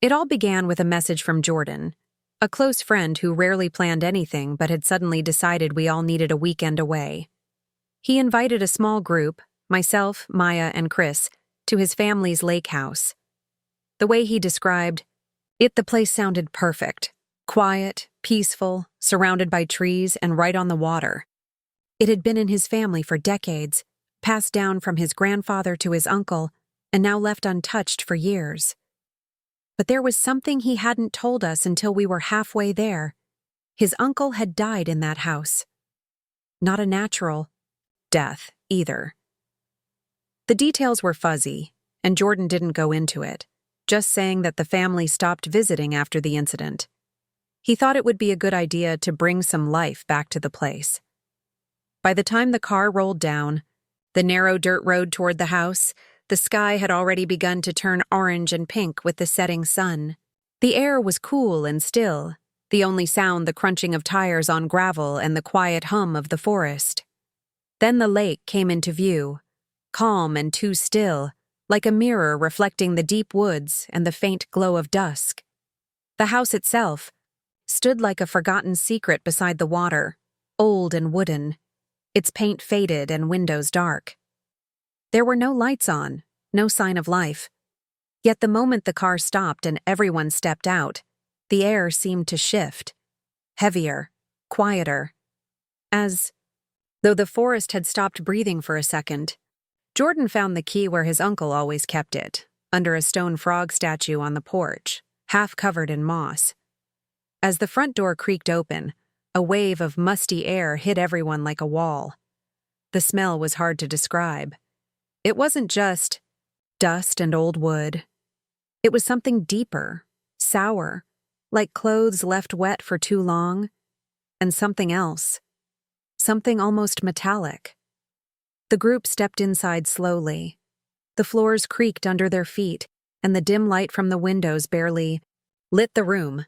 It all began with a message from Jordan, a close friend who rarely planned anything but had suddenly decided we all needed a weekend away. He invited a small group, myself, Maya, and Chris, to his family's lake house. The way he described it, the place sounded perfect. Quiet, peaceful, surrounded by trees, and right on the water. It had been in his family for decades, passed down from his grandfather to his uncle, and now left untouched for years. But there was something he hadn't told us until we were halfway there. His uncle had died in that house. Not a natural death, either. The details were fuzzy, and Jordan didn't go into it, just saying that the family stopped visiting after the incident. He thought it would be a good idea to bring some life back to the place. By the time the car rolled down the narrow dirt road toward the house, the sky had already begun to turn orange and pink with the setting sun. The air was cool and still, the only sound the crunching of tires on gravel and the quiet hum of the forest. Then the lake came into view, calm and too still, like a mirror reflecting the deep woods and the faint glow of dusk. The house itself stood like a forgotten secret beside the water, old and wooden, its paint faded and windows dark. There were no lights on, no sign of life. Yet the moment the car stopped and everyone stepped out, the air seemed to shift, heavier, quieter, as though the forest had stopped breathing for a second. Jordan found the key where his uncle always kept it, under a stone frog statue on the porch, half covered in moss. As the front door creaked open, a wave of musty air hit everyone like a wall. The smell was hard to describe. It wasn't just dust and old wood. It was something deeper, sour, like clothes left wet for too long, and something else, something almost metallic. The group stepped inside slowly. The floors creaked under their feet, and the dim light from the windows barely lit the room.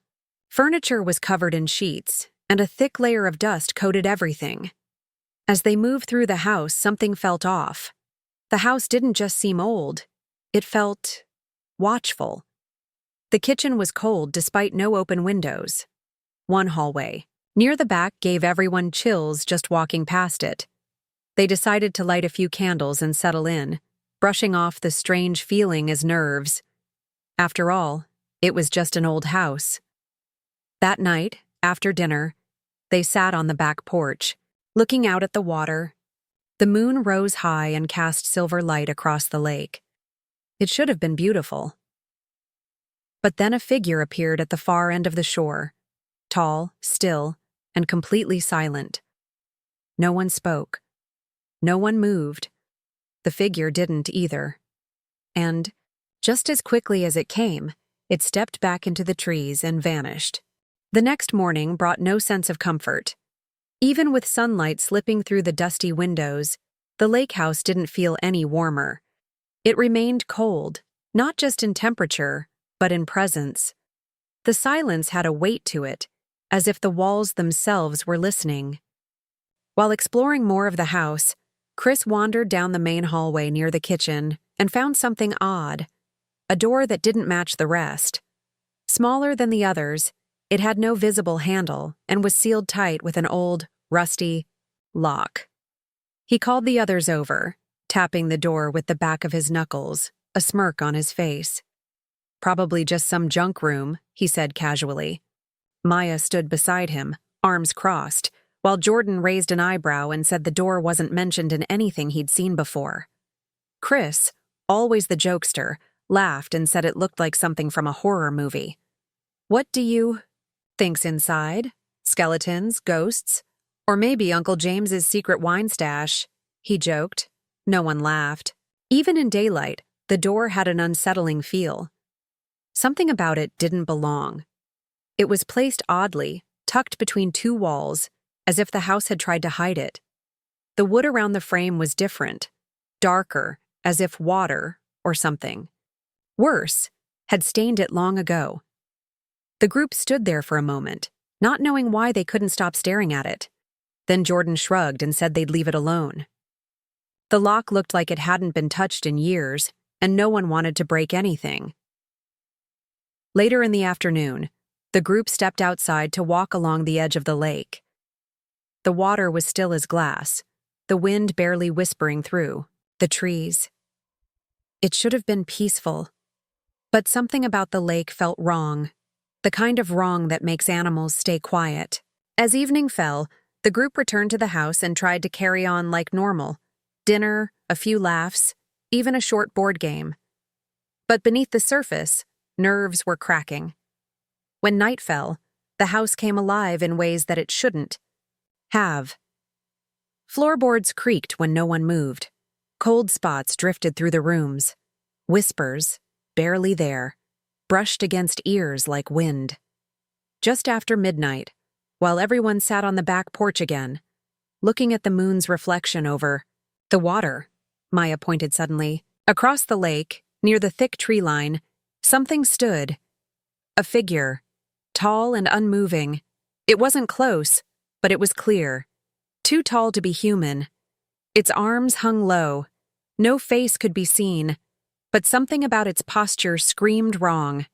Furniture was covered in sheets, and a thick layer of dust coated everything. As they moved through the house, something felt off. The house didn't just seem old, it felt watchful. The kitchen was cold despite no open windows. One hallway, near the back, gave everyone chills just walking past it. They decided to light a few candles and settle in, brushing off the strange feeling as nerves. After all, it was just an old house. That night, after dinner, they sat on the back porch, looking out at the water. The moon rose high and cast silver light across the lake. It should have been beautiful. But then a figure appeared at the far end of the shore, tall, still, and completely silent. No one spoke. No one moved. The figure didn't either. And, just as quickly as it came, it stepped back into the trees and vanished. The next morning brought no sense of comfort. Even with sunlight slipping through the dusty windows, the lake house didn't feel any warmer. It remained cold, not just in temperature, but in presence. The silence had a weight to it, as if the walls themselves were listening. While exploring more of the house, Chris wandered down the main hallway near the kitchen and found something odd, a door that didn't match the rest. Smaller than the others, it had no visible handle and was sealed tight with an old, rusty lock. He called the others over, tapping the door with the back of his knuckles, a smirk on his face. "Probably just some junk room," he said casually. Maya stood beside him, arms crossed, while Jordan raised an eyebrow and said the door wasn't mentioned in anything he'd seen before. Chris, always the jokester, laughed and said it looked like something from a horror movie. "What do you think's inside? Skeletons, ghosts, or maybe Uncle James's secret wine stash?" he joked. No one laughed. Even in daylight, the door had an unsettling feel. Something about it didn't belong. It was placed oddly, tucked between two walls, as if the house had tried to hide it. The wood around the frame was different, darker, as if water or something. Worse, had stained it long ago. The group stood there for a moment, not knowing why they couldn't stop staring at it. Then Jordan shrugged and said they'd leave it alone. The lock looked like it hadn't been touched in years, and no one wanted to break anything. Later in the afternoon, the group stepped outside to walk along the edge of the lake. The water was still as glass, the wind barely whispering through the trees. It should have been peaceful, but something about the lake felt wrong, the kind of wrong that makes animals stay quiet. As evening fell, the group returned to the house and tried to carry on like normal. Dinner, a few laughs, even a short board game. But beneath the surface, nerves were cracking. When night fell, the house came alive in ways that it shouldn't have. Floorboards creaked when no one moved. Cold spots drifted through the rooms. Whispers, barely there, brushed against ears like wind. Just after midnight, while everyone sat on the back porch again, looking at the moon's reflection over the water, Maya pointed suddenly. Across the lake, near the thick tree line, something stood. A figure, tall and unmoving. It wasn't close, but it was clear. Too tall to be human. Its arms hung low. No face could be seen, but something about its posture screamed wrong.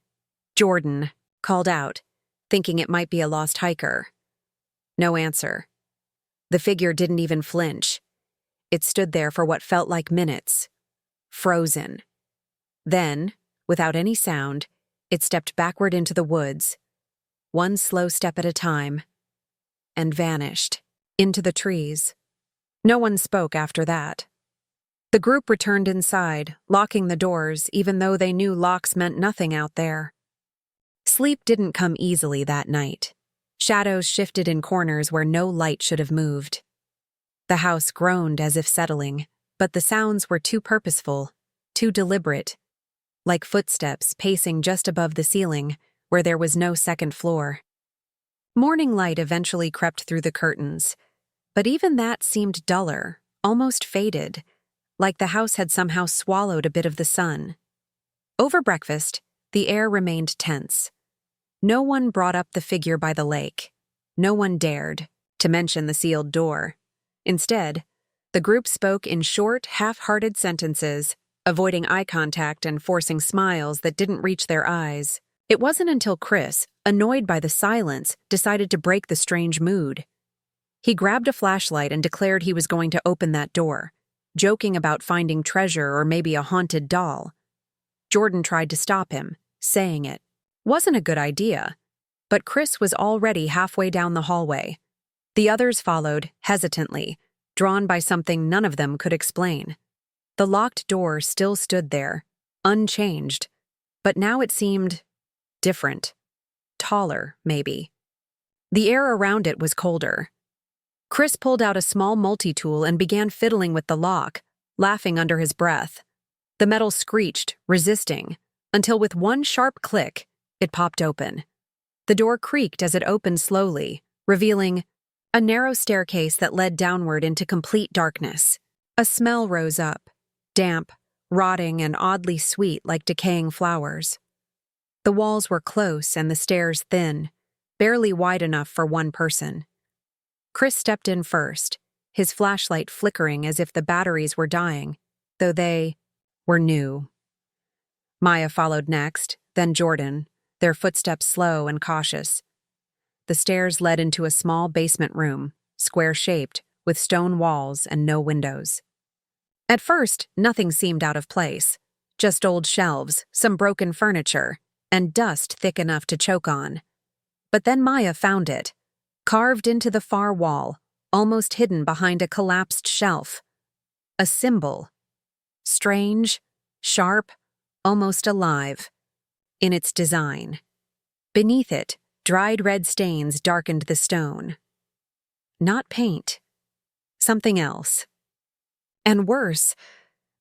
"Jordan," called out, thinking it might be a lost hiker. No answer. The figure didn't even flinch. It stood there for what felt like minutes, frozen. Then, without any sound, it stepped backward into the woods, one slow step at a time, and vanished into the trees. No one spoke after that. The group returned inside, locking the doors, even though they knew locks meant nothing out there. Sleep didn't come easily that night. Shadows shifted in corners where no light should have moved. The house groaned as if settling, but the sounds were too purposeful, too deliberate, like footsteps pacing just above the ceiling, where there was no second floor. Morning light eventually crept through the curtains, but even that seemed duller, almost faded, like the house had somehow swallowed a bit of the sun. Over breakfast, the air remained tense. No one brought up the figure by the lake. No one dared to mention the sealed door. Instead, the group spoke in short, half-hearted sentences, avoiding eye contact and forcing smiles that didn't reach their eyes. It wasn't until Chris, annoyed by the silence, decided to break the strange mood. He grabbed a flashlight and declared he was going to open that door, joking about finding treasure or maybe a haunted doll. Jordan tried to stop him, saying it wasn't a good idea, but Chris was already halfway down the hallway. The others followed, hesitantly, drawn by something none of them could explain. The locked door still stood there, unchanged, but now it seemed different. Taller, maybe. The air around it was colder. Chris pulled out a small multi-tool and began fiddling with the lock, laughing under his breath. The metal screeched, resisting, until with one sharp click, it popped open. The door creaked as it opened slowly, revealing a narrow staircase that led downward into complete darkness. A smell rose up, damp, rotting, and oddly sweet like decaying flowers. The walls were close and the stairs thin, barely wide enough for one person. Chris stepped in first, his flashlight flickering as if the batteries were dying, though they were new. Maya followed next, then Jordan, their footsteps slow and cautious. The stairs led into a small basement room, square-shaped, with stone walls and no windows. At first, nothing seemed out of place. Just old shelves, some broken furniture, and dust thick enough to choke on. But then Maya found it, carved into the far wall, almost hidden behind a collapsed shelf. A symbol. Strange, sharp, almost alive. In its design. Beneath it, dried red stains darkened the stone. Not paint. Something else. And worse,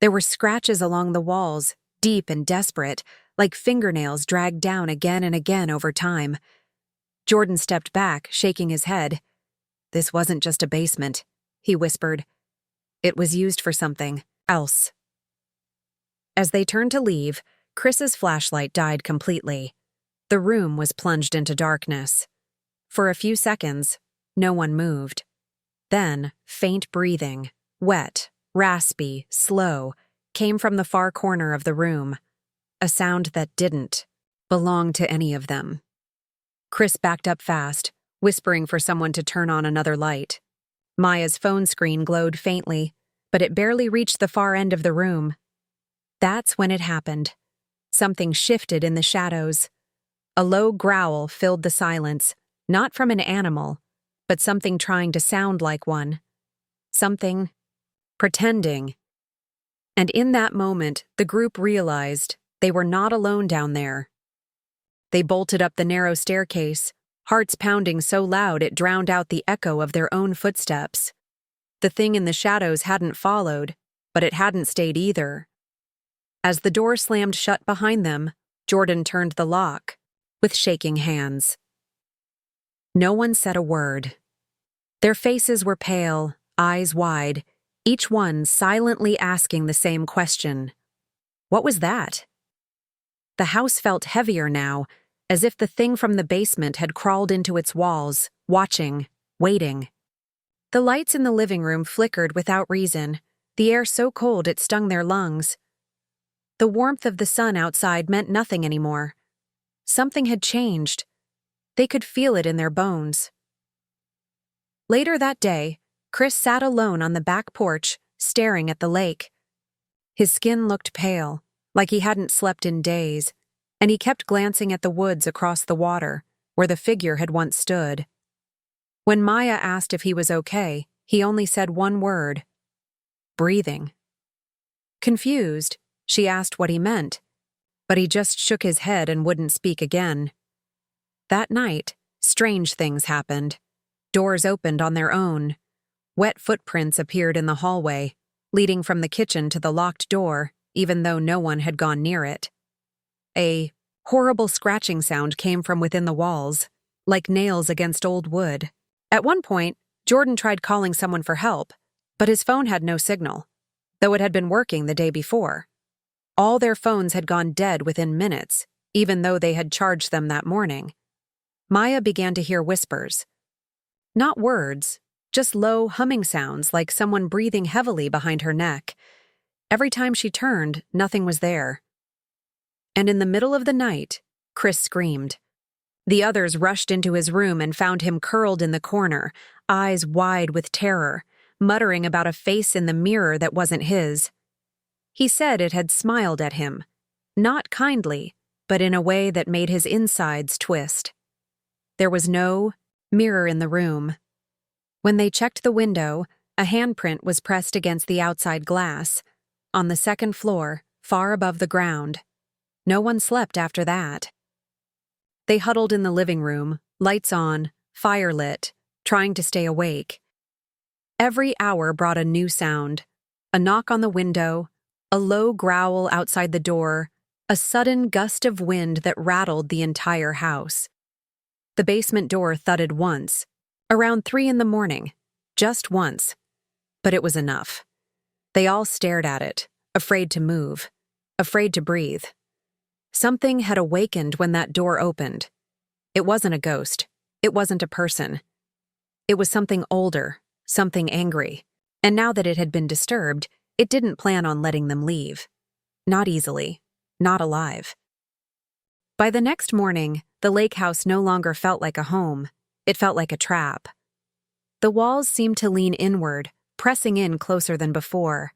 there were scratches along the walls, deep and desperate, like fingernails dragged down again and again over time. Jordan stepped back, shaking his head. "This wasn't just a basement," he whispered. "It was used for something else." As they turned to leave, Chris's flashlight died completely. The room was plunged into darkness. For a few seconds, no one moved. Then, faint breathing, wet, raspy, slow, came from the far corner of the room. A sound that didn't belong to any of them. Chris backed up fast, whispering for someone to turn on another light. Maya's phone screen glowed faintly, but it barely reached the far end of the room. That's when it happened. Something shifted in the shadows. A low growl filled the silence, not from an animal, but something trying to sound like one. Something pretending. And in that moment, the group realized they were not alone down there. They bolted up the narrow staircase, hearts pounding so loud it drowned out the echo of their own footsteps. The thing in the shadows hadn't followed, but it hadn't stayed either. As the door slammed shut behind them, Jordan turned the lock, with shaking hands. No one said a word. Their faces were pale, eyes wide, each one silently asking the same question. What was that? The house felt heavier now, as if the thing from the basement had crawled into its walls, watching, waiting. The lights in the living room flickered without reason, the air so cold it stung their lungs. The warmth of the sun outside meant nothing anymore. Something had changed. They could feel it in their bones. Later that day, Chris sat alone on the back porch, staring at the lake. His skin looked pale, like he hadn't slept in days, and he kept glancing at the woods across the water, where the figure had once stood. When Maya asked if he was okay, he only said one word: breathing. Confused, she asked what he meant, but he just shook his head and wouldn't speak again. That night, strange things happened. Doors opened on their own. Wet footprints appeared in the hallway, leading from the kitchen to the locked door, even though no one had gone near it. A horrible scratching sound came from within the walls, like nails against old wood. At one point, Jordan tried calling someone for help, but his phone had no signal, though it had been working the day before. All their phones had gone dead within minutes, even though they had charged them that morning. Maya began to hear whispers. Not words, just low humming sounds like someone breathing heavily behind her neck. Every time she turned, nothing was there. And in the middle of the night, Chris screamed. The others rushed into his room and found him curled in the corner, eyes wide with terror, muttering about a face in the mirror that wasn't his. He said it had smiled at him, not kindly, but in a way that made his insides twist. There was no mirror in the room. When they checked the window, a handprint was pressed against the outside glass, on the second floor, far above the ground. No one slept after that. They huddled in the living room, lights on, fire lit, trying to stay awake. Every hour brought a new sound: a knock on the window, a low growl outside the door, a sudden gust of wind that rattled the entire house. The basement door thudded once, around 3 a.m, just once. But it was enough. They all stared at it, afraid to move, afraid to breathe. Something had awakened when that door opened. It wasn't a ghost. It wasn't a person. It was something older, something angry. And now that it had been disturbed, it didn't plan on letting them leave. Not easily. Not alive. By the next morning, the lake house no longer felt like a home. It felt like a trap. The walls seemed to lean inward, pressing in closer than before,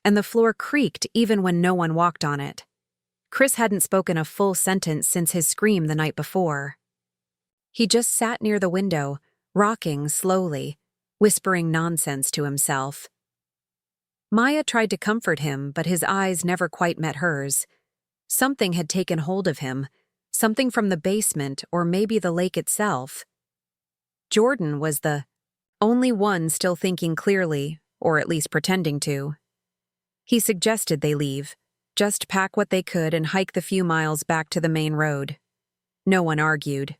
and the floor creaked even when no one walked on it. Chris hadn't spoken a full sentence since his scream the night before. He just sat near the window, rocking slowly, whispering nonsense to himself. Maya tried to comfort him, but his eyes never quite met hers. Something had taken hold of him, something from the basement or maybe the lake itself. Jordan was the only one still thinking clearly, or at least pretending to. He suggested they leave, just pack what they could and hike the few miles back to the main road. No one argued.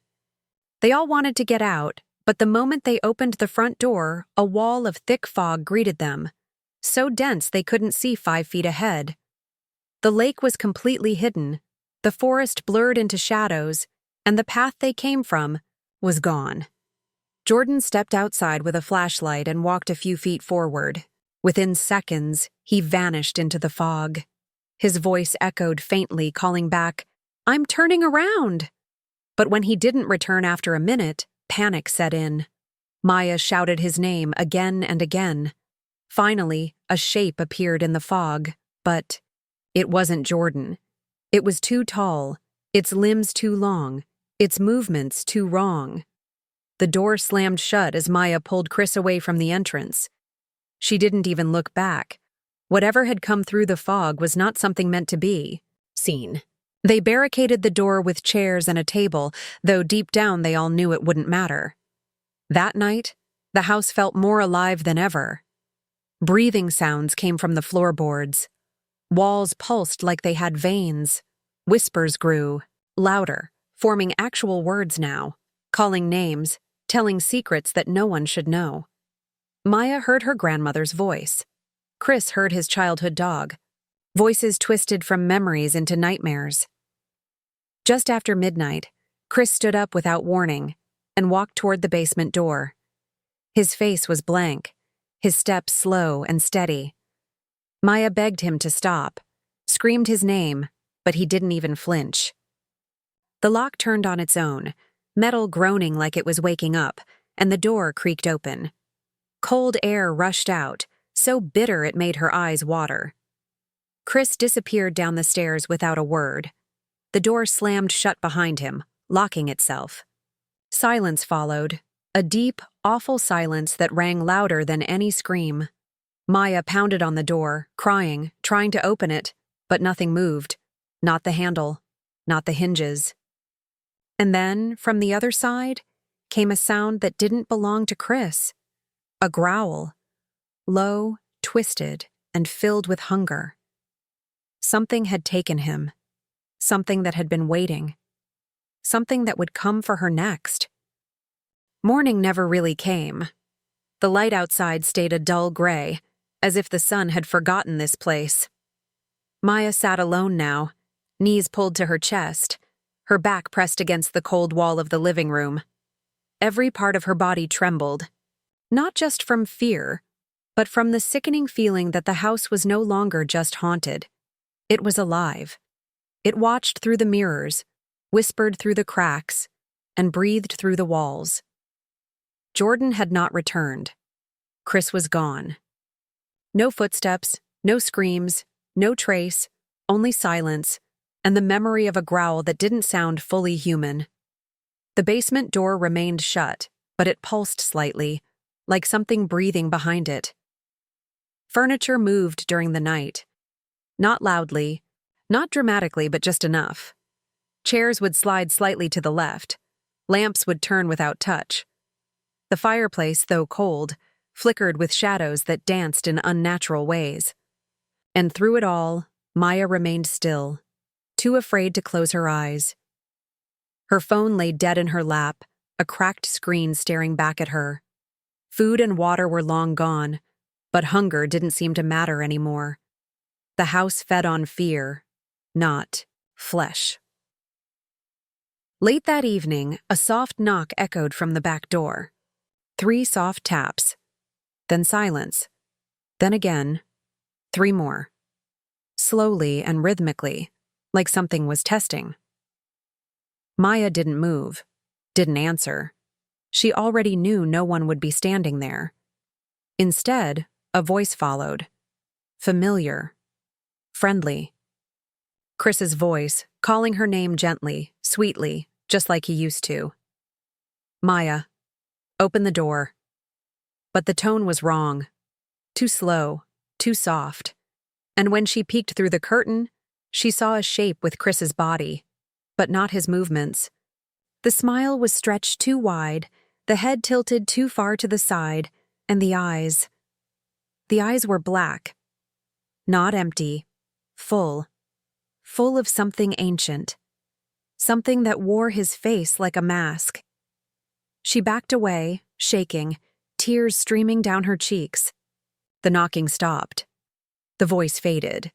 They all wanted to get out, but the moment they opened the front door, a wall of thick fog greeted them, so dense they couldn't see 5 feet ahead. The lake was completely hidden, the forest blurred into shadows, and the path they came from was gone. Jordan stepped outside with a flashlight and walked a few feet forward. Within seconds, he vanished into the fog. His voice echoed faintly, calling back, I'm turning around. But when he didn't return after a minute, panic set in. Maya shouted his name again and again. Finally, a shape appeared in the fog, but it wasn't Jordan. It was too tall, its limbs too long, its movements too wrong. The door slammed shut as Maya pulled Chris away from the entrance. She didn't even look back. Whatever had come through the fog was not something meant to be seen. They barricaded the door with chairs and a table, though deep down they all knew it wouldn't matter. That night, the house felt more alive than ever. Breathing sounds came from the floorboards. Walls pulsed like they had veins. Whispers grew, louder, forming actual words now, calling names, telling secrets that no one should know. Maya heard her grandmother's voice. Chris heard his childhood dog. Voices twisted from memories into nightmares. Just after midnight, Chris stood up without warning and walked toward the basement door. His face was blank, his steps slow and steady. Maya begged him to stop, screamed his name, but he didn't even flinch. The lock turned on its own, metal groaning like it was waking up, and the door creaked open. Cold air rushed out, so bitter it made her eyes water. Chris disappeared down the stairs without a word. The door slammed shut behind him, locking itself. Silence followed, a deep, awful silence that rang louder than any scream. Maya pounded on the door, crying, trying to open it, but nothing moved. Not the handle, not the hinges. And then, from the other side, came a sound that didn't belong to Chris. A growl. Low, twisted, and filled with hunger. Something had taken him. Something that had been waiting. Something that would come for her next. Morning never really came. The light outside stayed a dull gray, as if the sun had forgotten this place. Maya sat alone now, knees pulled to her chest, her back pressed against the cold wall of the living room. Every part of her body trembled, not just from fear, but from the sickening feeling that the house was no longer just haunted. It was alive. It watched through the mirrors, whispered through the cracks, and breathed through the walls. Jordan had not returned. Chris was gone. No footsteps, no screams, no trace, only silence, and the memory of a growl that didn't sound fully human. The basement door remained shut, but it pulsed slightly, like something breathing behind it. Furniture moved during the night. Not loudly, not dramatically, but just enough. Chairs would slide slightly to the left. Lamps would turn without touch. The fireplace, though cold, flickered with shadows that danced in unnatural ways. And through it all, Maya remained still, too afraid to close her eyes. Her phone lay dead in her lap, a cracked screen staring back at her. Food and water were long gone, but hunger didn't seem to matter anymore. The house fed on fear, not flesh. Late that evening, a soft knock echoed from the back door. 3 soft taps. Then silence. Then again. 3 more. Slowly and rhythmically, like something was testing. Maya didn't move, didn't answer. She already knew no one would be standing there. Instead, a voice followed. Familiar. Friendly. Chris's voice, calling her name gently, sweetly, just like he used to. Maya. Open the door. But the tone was wrong. Too slow, too soft. And when she peeked through the curtain, she saw a shape with Chris's body, but not his movements. The smile was stretched too wide, the head tilted too far to the side, and the eyes were black. Not empty, full of something ancient. Something that wore his face like a mask. She backed away, shaking, tears streaming down her cheeks. The knocking stopped. The voice faded.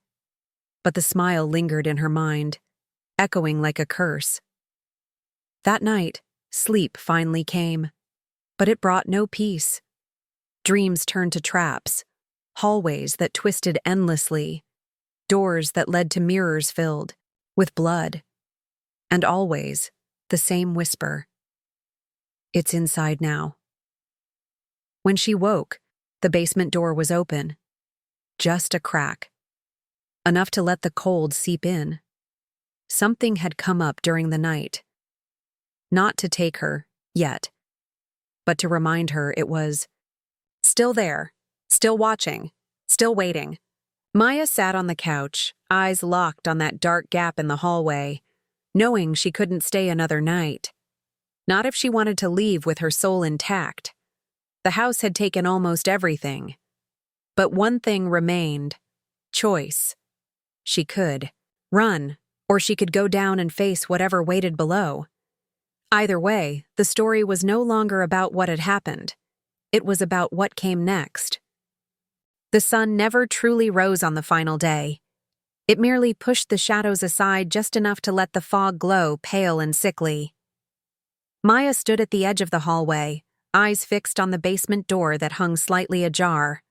But the smile lingered in her mind, echoing like a curse. That night, sleep finally came, but it brought no peace. Dreams turned to traps, hallways that twisted endlessly, doors that led to mirrors filled with blood. And always, the same whisper. It's inside now. When she woke, the basement door was open. Just a crack. Enough to let the cold seep in. Something had come up during the night. Not to take her, yet, but to remind her it was still there, still watching, still waiting. Maya sat on the couch, eyes locked on that dark gap in the hallway, knowing she couldn't stay another night. Not if she wanted to leave with her soul intact. The house had taken almost everything. But one thing remained. Choice. She could run, or she could go down and face whatever waited below. Either way, the story was no longer about what had happened. It was about what came next. The sun never truly rose on the final day. It merely pushed the shadows aside just enough to let the fog glow pale and sickly. Maya stood at the edge of the hallway, eyes fixed on the basement door that hung slightly ajar.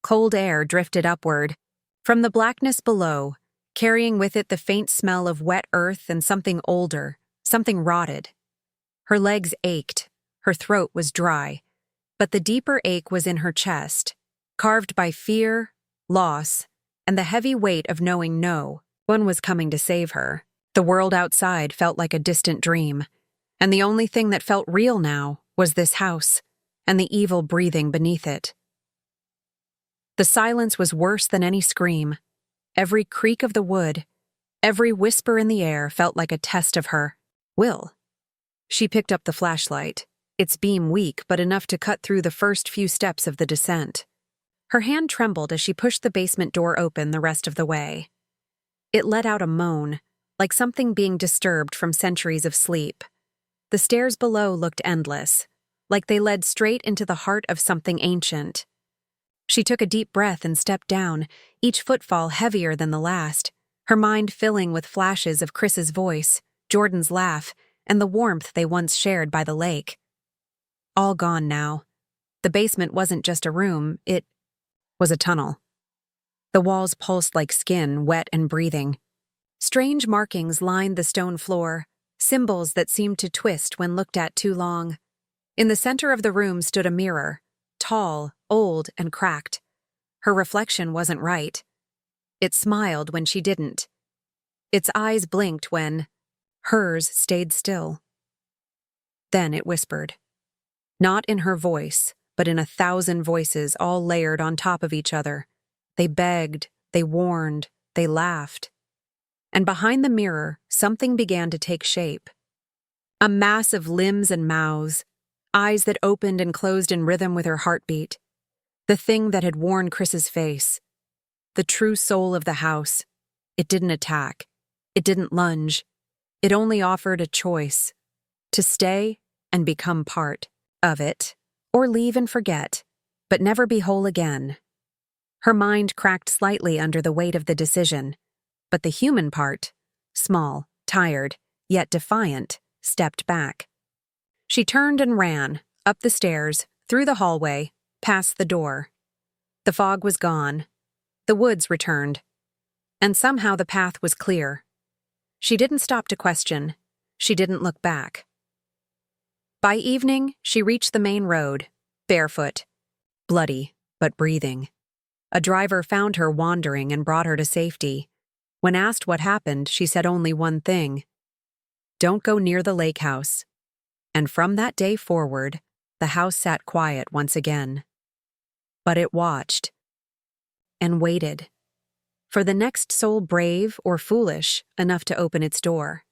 Cold air drifted upward. From the blackness below, carrying with it the faint smell of wet earth and something older, something rotted. Her legs ached, her throat was dry, but the deeper ache was in her chest, carved by fear, loss, and the heavy weight of knowing no one was coming to save her. The world outside felt like a distant dream, and the only thing that felt real now was this house and the evil breathing beneath it. The silence was worse than any scream. Every creak of the wood, every whisper in the air felt like a test of her will. She picked up the flashlight, its beam weak but enough to cut through the first few steps of the descent. Her hand trembled as she pushed the basement door open the rest of the way. It let out a moan, like something being disturbed from centuries of sleep. The stairs below looked endless, like they led straight into the heart of something ancient. She took a deep breath and stepped down, each footfall heavier than the last, her mind filling with flashes of Chris's voice, Jordan's laugh, and the warmth they once shared by the lake. All gone now. The basement wasn't just a room, it was a tunnel. The walls pulsed like skin, wet and breathing. Strange markings lined the stone floor, symbols that seemed to twist when looked at too long. In the center of the room stood a mirror, tall, old, and cracked. Her reflection wasn't right. It smiled when she didn't. Its eyes blinked when hers stayed still. Then it whispered. Not in her voice, but in 1,000 voices all layered on top of each other. They begged, they warned, they laughed. And behind the mirror, something began to take shape. A mass of limbs and mouths, eyes that opened and closed in rhythm with her heartbeat. The thing that had worn Chris's face. The true soul of the house. It didn't attack. It didn't lunge. It only offered a choice. To stay and become part of it, or leave and forget, but never be whole again. Her mind cracked slightly under the weight of the decision, but the human part, small, tired, yet defiant, stepped back. She turned and ran, up the stairs, through the hallway, past the door. The fog was gone. The woods returned. And somehow the path was clear. She didn't stop to question. She didn't look back. By evening, she reached the main road, barefoot, bloody, but breathing. A driver found her wandering and brought her to safety. When asked what happened, she said only one thing: "Don't go near the lake house." And from that day forward, the house sat quiet once again. But it watched and waited for the next soul brave or foolish enough to open its door.